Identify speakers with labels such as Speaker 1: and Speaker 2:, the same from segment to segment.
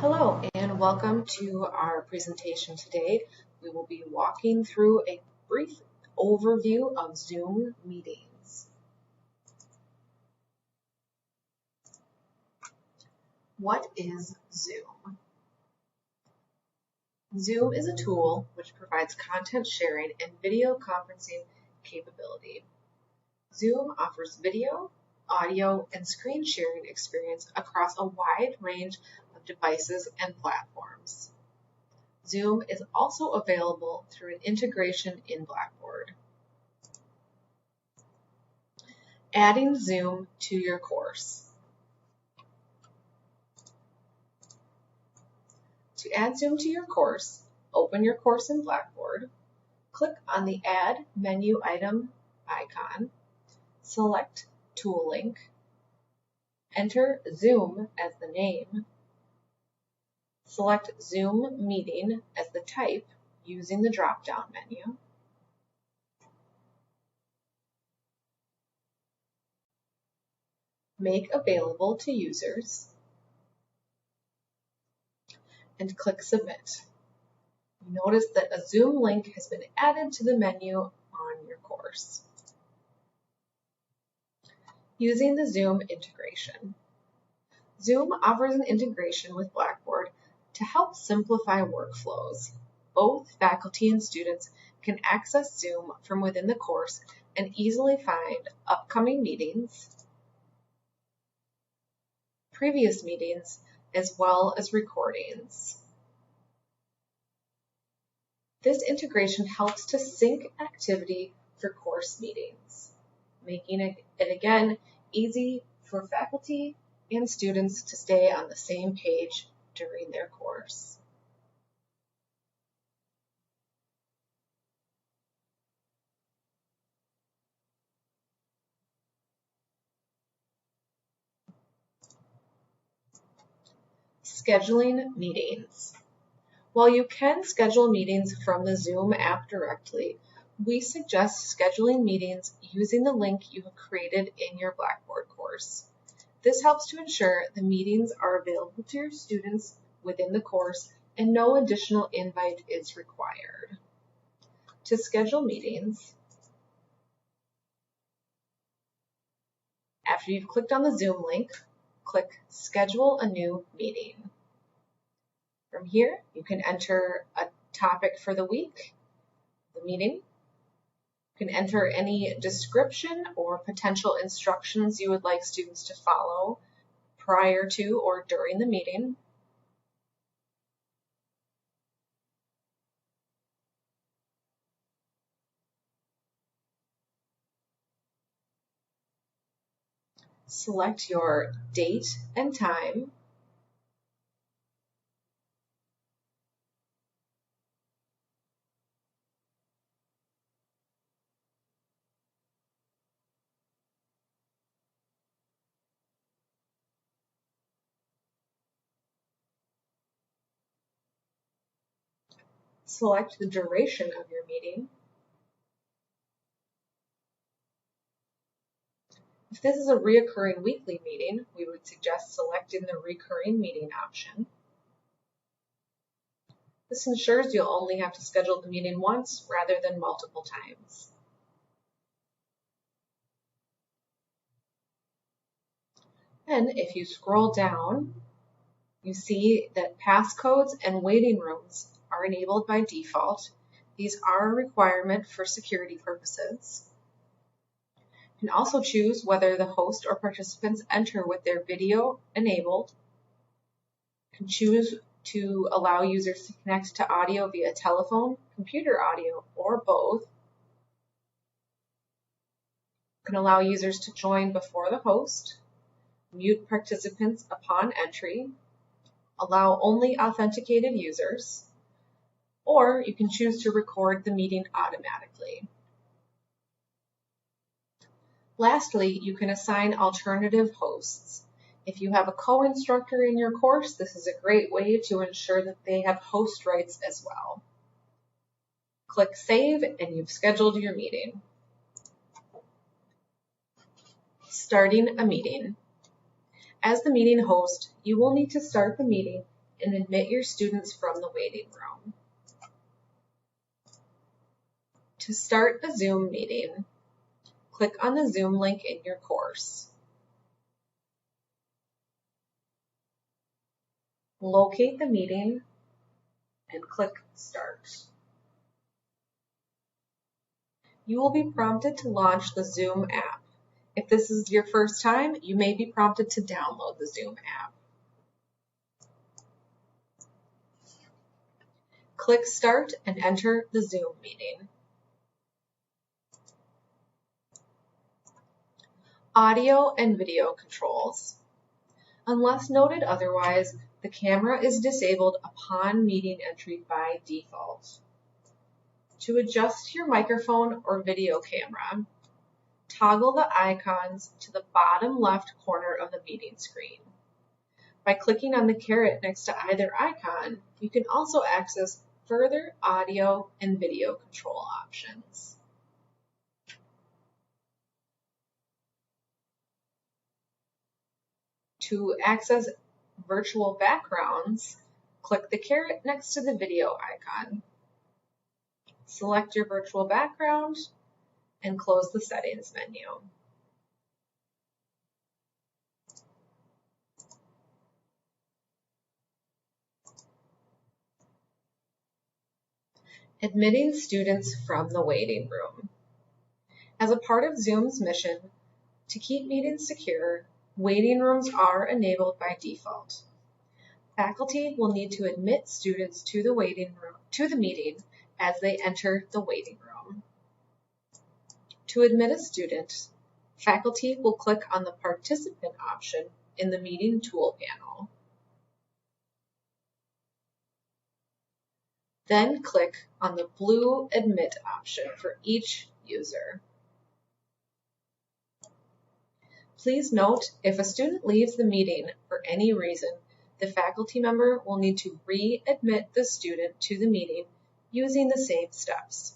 Speaker 1: Hello and welcome to our presentation today. We will be walking through a brief overview of Zoom meetings. What is Zoom? Zoom is a tool which provides content sharing and video conferencing capability. Zoom offers video, audio, and screen sharing experience across a wide range of devices and platforms. Zoom is also available through an integration in Blackboard. Adding Zoom to your course. To add Zoom to your course, open your course in Blackboard, click on the Add menu item icon, select Tool Link, enter Zoom as the name, select Zoom Meeting as the type using the drop-down menu, make available to users, and click Submit. You notice that a Zoom link has been added to the menu on your course. Using the Zoom integration. Zoom offers an integration with Blackboard to help simplify workflows. Both faculty and students can access Zoom from within the course and easily find upcoming meetings, previous meetings, as well as recordings. This integration helps to sync activity for course meetings, making it again easy for faculty and students to stay on the same page during their course. Scheduling meetings. While you can schedule meetings from the Zoom app directly, we suggest scheduling meetings using the link you have created in your Blackboard course. This helps to ensure the meetings are available to your students within the course and no additional invite is required. To schedule meetings, after you've clicked on the Zoom link, click Schedule a New Meeting. From here, you can enter a topic for the week, the meeting. You can enter any description or potential instructions you would like students to follow prior to or during the meeting. Select your date and time. Select the duration of your meeting. If this is a reoccurring weekly meeting, we would suggest selecting the recurring meeting option. This ensures you'll only have to schedule the meeting once rather than multiple times. And if you scroll down, you see that passcodes and waiting rooms are enabled by default. These are a requirement for security purposes. You can also choose whether the host or participants enter with their video enabled. You can choose to allow users to connect to audio via telephone, computer audio, or both. You can allow users to join before the host, mute participants upon entry, allow only authenticated users, or you can choose to record the meeting automatically. Lastly, you can assign alternative hosts. If you have a co-instructor in your course, this is a great way to ensure that they have host rights as well. Click Save and you've scheduled your meeting. Starting a meeting. As the meeting host, you will need to start the meeting and admit your students from the waiting room. To start a Zoom meeting, click on the Zoom link in your course. Locate the meeting and click Start. You will be prompted to launch the Zoom app. If this is your first time, you may be prompted to download the Zoom app. Click Start and enter the Zoom meeting. Audio and video controls. Unless noted otherwise, the camera is disabled upon meeting entry by default. To adjust your microphone or video camera, toggle the icons to the bottom left corner of the meeting screen. By clicking on the caret next to either icon, you can also access further audio and video control options. To access virtual backgrounds, click the caret next to the video icon. Select your virtual background and close the settings menu. Admitting students from the waiting room. As a part of Zoom's mission to keep meetings secure, waiting rooms are enabled by default. Faculty will need to admit students to the meeting as they enter the waiting room. To admit a student, faculty will click on the participant option in the meeting tool panel. Then click on the blue Admit option for each user. Please note, if a student leaves the meeting for any reason, the faculty member will need to re-admit the student to the meeting using the same steps.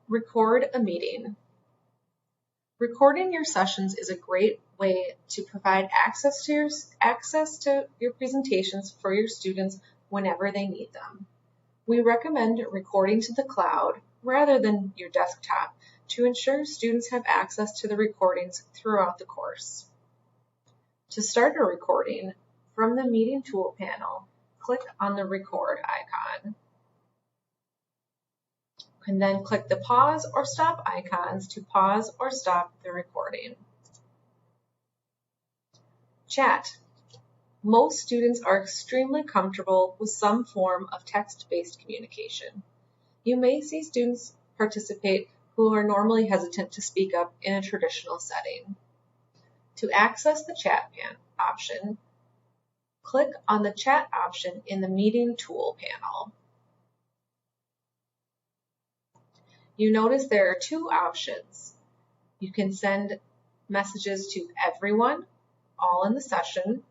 Speaker 1: Record a meeting. Recording your sessions is a great way to provide access to your presentations for your students whenever they need them. We recommend recording to the cloud rather than your desktop to ensure students have access to the recordings throughout the course. To start a recording, from the meeting tool panel, click on the record icon. And then click the pause or stop icons to pause or stop the recording. Chat. Most students are extremely comfortable with some form of text-based communication. You may see students participate who are normally hesitant to speak up in a traditional setting. To access the chat option, click on the chat option in the meeting tool panel. You notice there are two options. You can send messages to everyone, all in the session,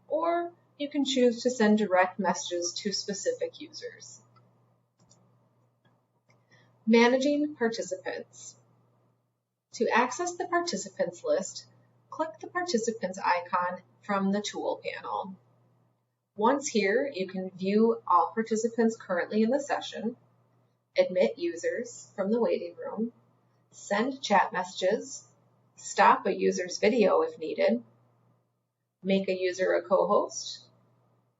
Speaker 1: or you can choose to send direct messages to specific users. Managing participants. To access the participants list, click the participants icon from the tool panel. Once here, you can view all participants currently in the session, admit users from the waiting room, send chat messages, stop a user's video if needed, make a user a co-host,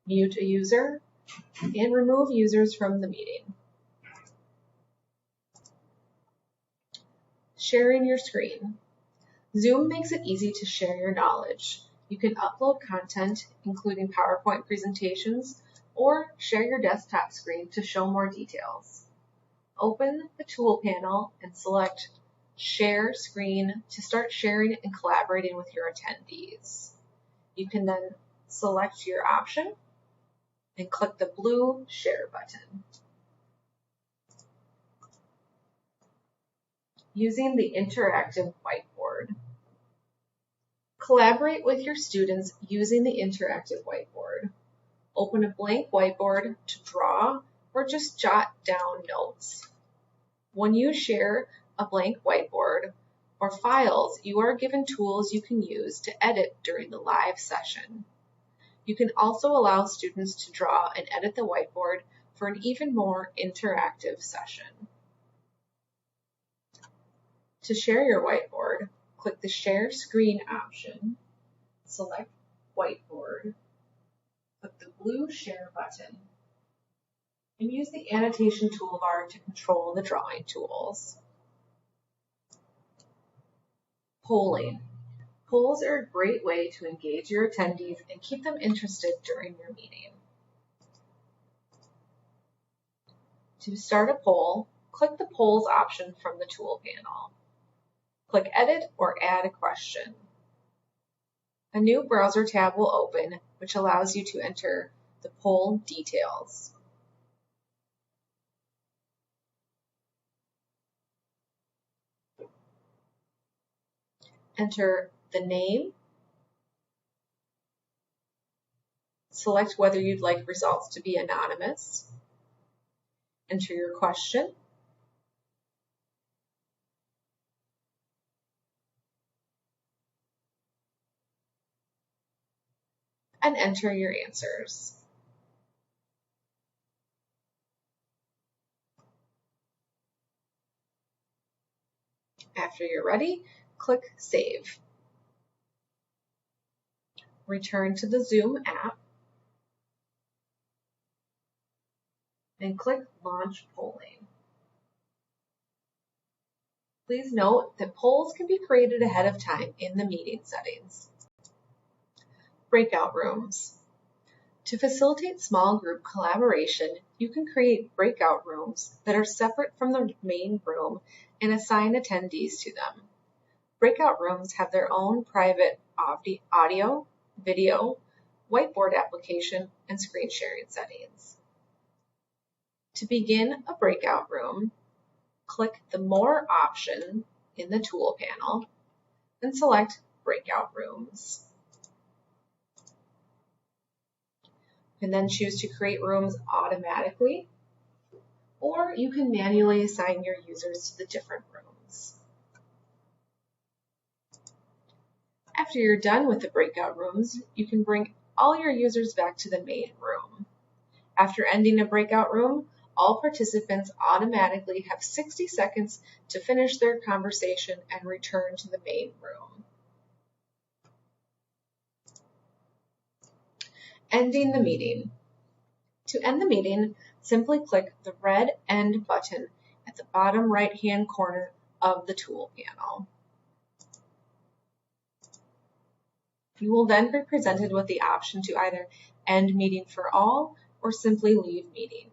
Speaker 1: mute a user, and remove users from the meeting. Sharing your screen. Zoom makes it easy to share your knowledge. You can upload content, including PowerPoint presentations, or share your desktop screen to show more details. Open the tool panel and select Share Screen to start sharing and collaborating with your attendees. You can then select your option and click the blue Share button. Using the interactive whiteboard. Collaborate with your students using the interactive whiteboard. Open a blank whiteboard to draw or just jot down notes. When you share a blank whiteboard or files, you are given tools you can use to edit during the live session. You can also allow students to draw and edit the whiteboard for an even more interactive session. To share your whiteboard, click the Share Screen option, select Whiteboard, click the blue Share button, and use the annotation toolbar to control the drawing tools. Polling. Polls are a great way to engage your attendees and keep them interested during your meeting. To start a poll, click the Polls option from the tool panel. Click Edit or Add a question. A new browser tab will open, which allows you to enter the poll details. Enter the name. Select whether you'd like results to be anonymous. Enter your question. And enter your answers. After you're ready, click Save. Return to the Zoom app and click Launch Polling. Please note that polls can be created ahead of time in the meeting settings. Breakout rooms. To facilitate small group collaboration, you can create breakout rooms that are separate from the main room and assign attendees to them. Breakout rooms have their own private audio, video, whiteboard application, and screen sharing settings. To begin a breakout room, click the More option in the tool panel and select Breakout Rooms. You can then choose to create rooms automatically, or you can manually assign your users to the different rooms. After you're done with the breakout rooms, you can bring all your users back to the main room. After ending a breakout room, all participants automatically have 60 seconds to finish their conversation and return to the main room. Ending the meeting. To end the meeting, simply click the red End button at the bottom right-hand corner of the tool panel. You will then be presented with the option to either end meeting for all or simply leave meeting.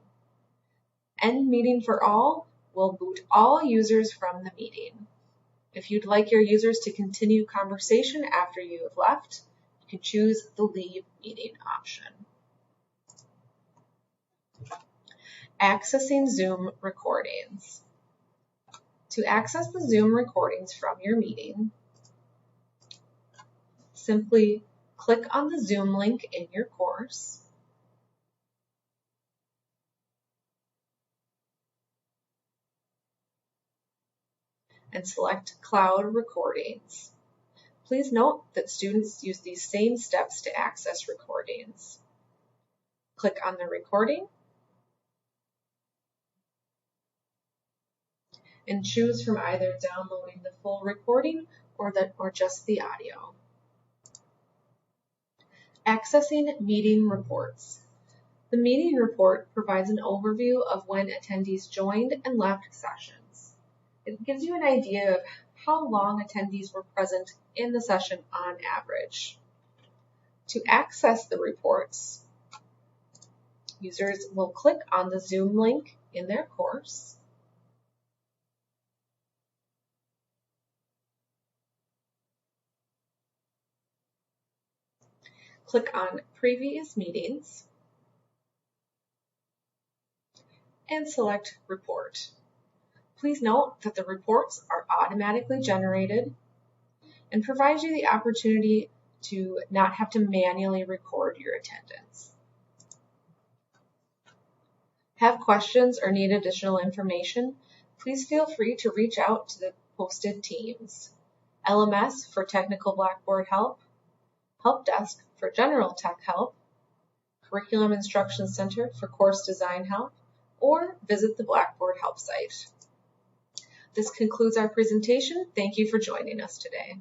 Speaker 1: End meeting for all will boot all users from the meeting. If you'd like your users to continue conversation after you have left, you can choose the leave meeting option. Accessing Zoom recordings. To access the Zoom recordings from your meeting, simply click on the Zoom link in your course. And select Cloud Recordings. Please note that students use these same steps to access recordings. Click on the recording and choose from either downloading the full recording or just the audio. Accessing meeting reports. The meeting report provides an overview of when attendees joined and left sessions. It gives you an idea of how long attendees were present in the session on average. To access the reports, users will click on the Zoom link in their course, click on Previous Meetings, and select Report. Please note that the reports are automatically generated and provide you the opportunity to not have to manually record your attendance. Have questions or need additional information? Please feel free to reach out to the posted teams. LMS for technical Blackboard help, Help Desk for general tech help, Curriculum Instruction Center for course design help, or visit the Blackboard help site. This concludes our presentation. Thank you for joining us today.